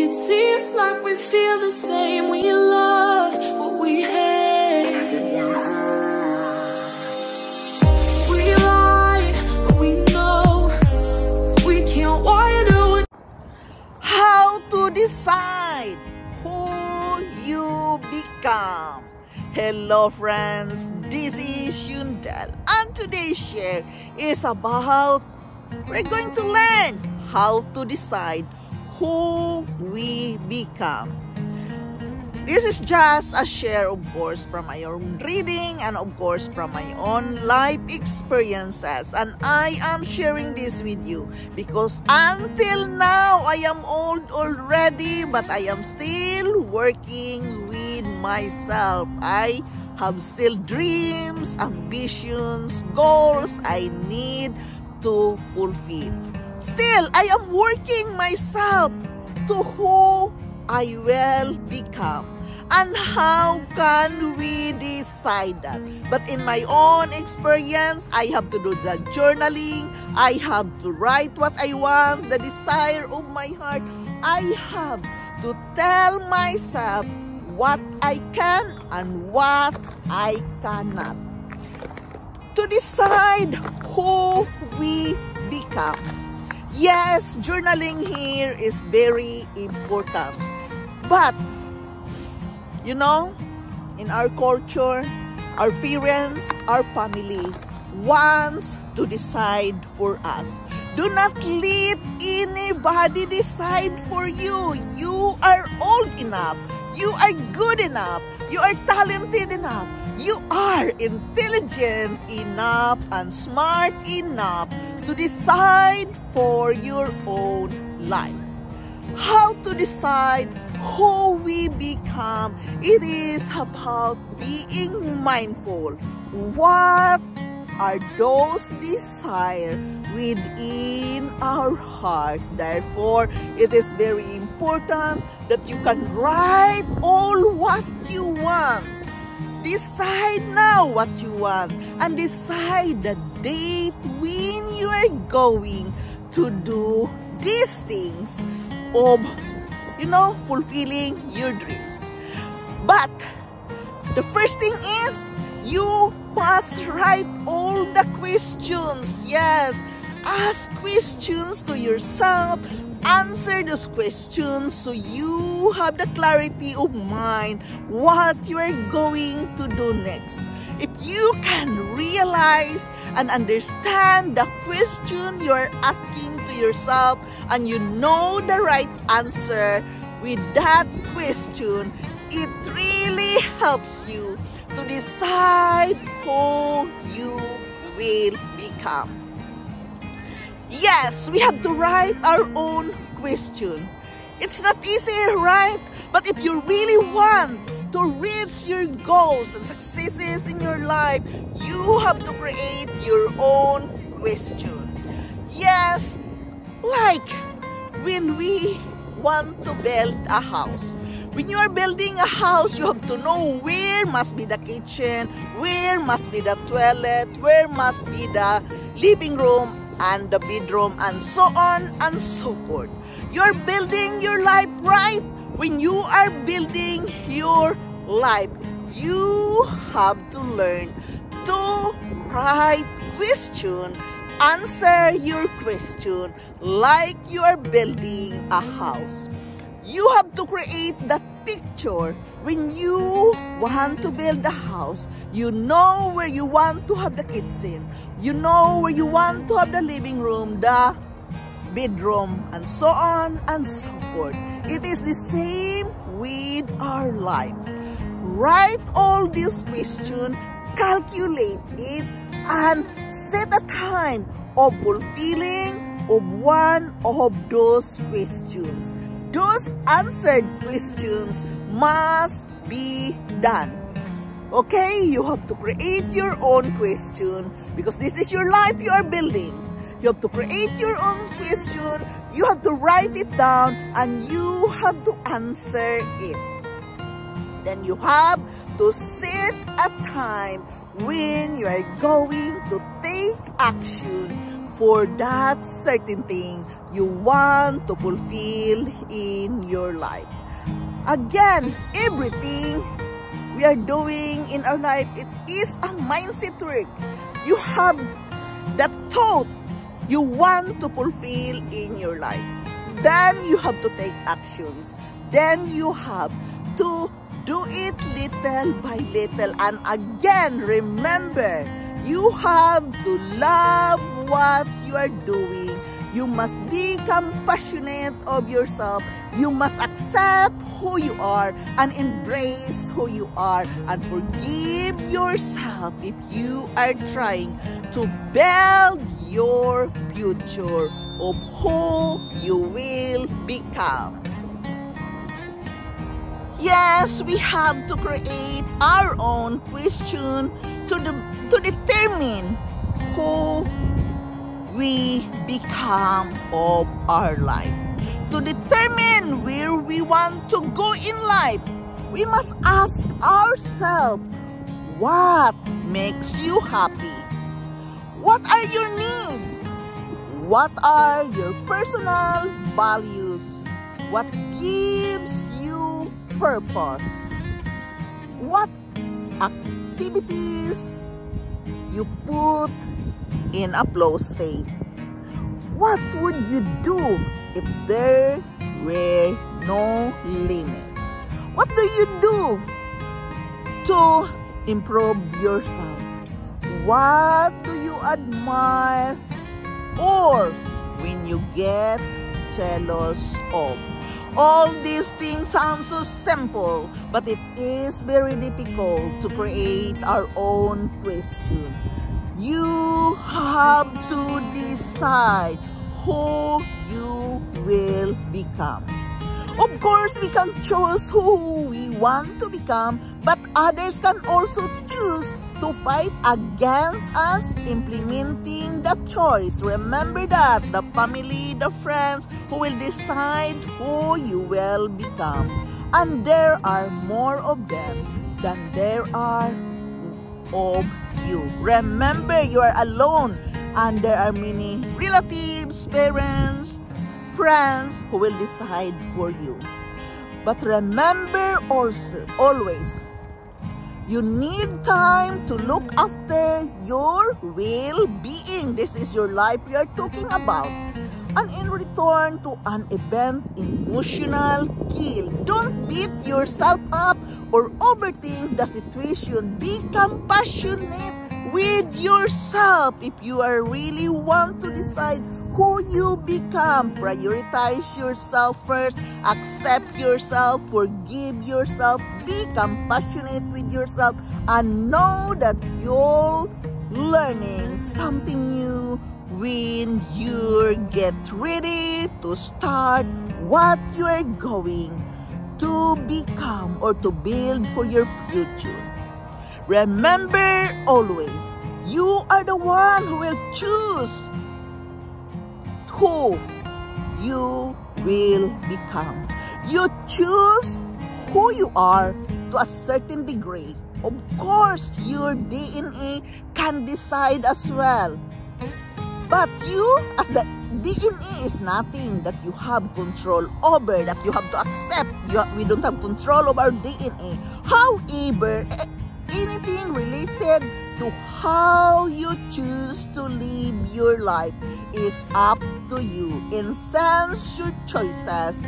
it seem like we feel the same? We love what we hate. We lie, but we know we can't wire it. How to decide who you become. Hello friends, this is Yundel, and today's share is about we're going to learn how to decide who we become. This is just a share, of course, from my own reading and of course from my own life experiences, and I am sharing this with you because until now I am old already, but I am still working with myself. I have still dreams, ambitions, goals I need to fulfill. Still, I am working myself to who I will become. And how can we decide that? But in my own experience, I have to do the journaling. I have to write what I want, the desire of my heart. I have to tell myself what I can and what I cannot. To decide who we become. Yes, journaling here is very important. But, you know, in our culture, our parents, our family wants to decide for us. Do not let anybody decide for you. You are old enough. You are good enough. You are talented enough. You are intelligent enough and smart enough to decide for your own life. How to decide who we become? It is about being mindful. What are those desires within our heart? Therefore, it is very important that you can write all what you want. Decide now what you want and decide the date when you are going to do these things of, fulfilling your dreams. But the first thing is you must write all the questions. Yes, ask questions to yourself. Answer those questions so you have the clarity of mind what you are going to do next. If you can realize and understand the question you are asking to yourself and you know the right answer with that question, it really helps you to decide who you will become. Yes, we have to write our own question. It's not easy, right? But if you really want to reach your goals and successes in your life, you have to create your own question. Yes, like when we want to build a house. When you are building a house, you have to know where must be the kitchen, where must be the toilet, where must be the living room, and the bedroom, and so on and so forth. You're building your life, right? When you are building your life, you have to learn to write question, answer your question like you are building a house. You have to create that picture. When you want to build a house, you know where you want to have the kitchen. You know where you want to have the living room, the bedroom, and so on and so forth. It is the same with our life. Write all these questions, calculate it, and set a time of fulfilling of one of those questions. Those answered questions must be done. Okay, you have to create your own question because this is your life you are building. You have to create your own question, you have to write it down, and you have to answer it. Then you have to set a time when you are going to take action for that certain thing you want to fulfill in your life. Again, everything we are doing in our life, it is a mindset work. You have that thought you want to fulfill in your life. Then you have to take actions. Then you have to do it little by little. And again, remember, you have to love what you are doing. You must be compassionate of yourself. You must accept who you are and embrace who you are. And forgive yourself if you are trying to build your future of who you will become. Yes, we have to create our own question to determine who we become of our life. To determine where we want to go in life, we must ask ourselves, what makes you happy? What are your needs? What are your personal values? What gives you purpose? What activities you put in a flow state? What would you do if there were no limits? What do you do to improve yourself? What do you admire or when you get jealous of? All these things sound so simple, but it is very difficult to create our own question. You have to decide who you will become. Of course, we can choose who we want to become, but others can also choose to fight against us implementing that choice. Remember that, the family, the friends who will decide who you will become. And there are more of them than there are of you. Remember, you are alone and there are many relatives, parents, friends who will decide for you. But remember also, always, you need time to look after your well-being. This is your life we are talking about. And in return to an event, emotional guilt. Don't beat yourself up or overthink the situation. Be compassionate with yourself. If you are really want to decide who you become, prioritize yourself first. Accept yourself. Forgive yourself. Be compassionate with yourself. And know that you're learning something new when you get ready to start what you are going to become or to build for your future. Remember always, you are the one who will choose who you will become. You choose who you are to a certain degree. Of course, your DNA can decide as well. But you, as the DNA is nothing that you have control over, that you have to accept. We don't have control over our DNA. However, anything related to how you choose to live your life is up to you. In sense, your choices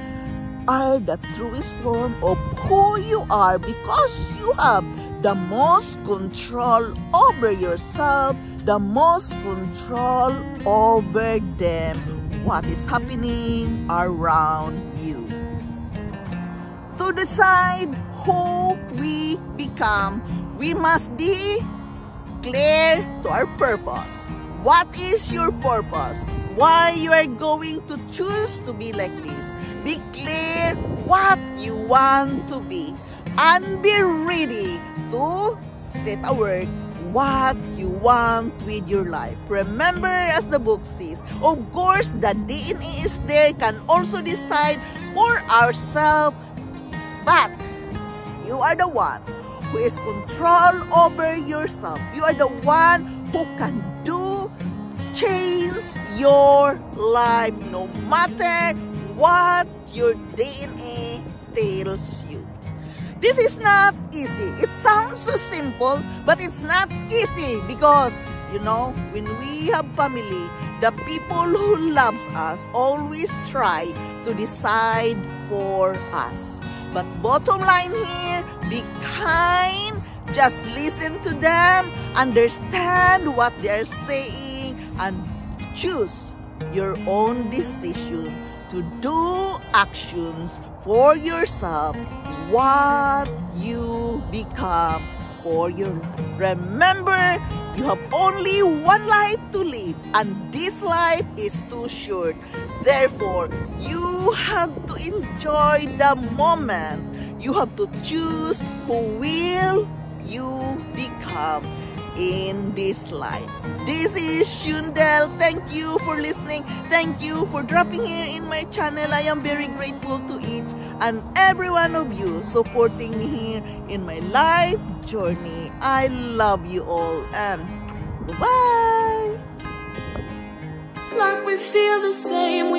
are the truest form of who you are because you have the most control over yourself, the most control over them, what is happening around you. To decide who we become, we must be clear to our purpose. What is your purpose? Why you are going to choose to be like this? Be clear what you want to be and be ready to set a work what you want with your life. Remember, as the book says, of course, the DNA is there, can also decide for ourselves, but you are the one who is control over yourself. You are the one who can do change your life no matter what your DNA tells you. This is not easy. It sounds so simple, but it's not easy because, you know, when we have family, the people who loves us always try to decide for us. But bottom line here, be kind, just listen to them, understand what they're saying, and choose your own decision to do actions for yourself, what you become for your life. Remember, you have only one life to live, and this life is too short. Therefore, you have to enjoy the moment. You have to choose who will you become in this life. This is Shundel. Thank you for listening. Thank you for dropping here in my channel. I am very grateful to each and every one of you supporting me here in my life journey. I love you all, and bye-bye. Like we feel the same.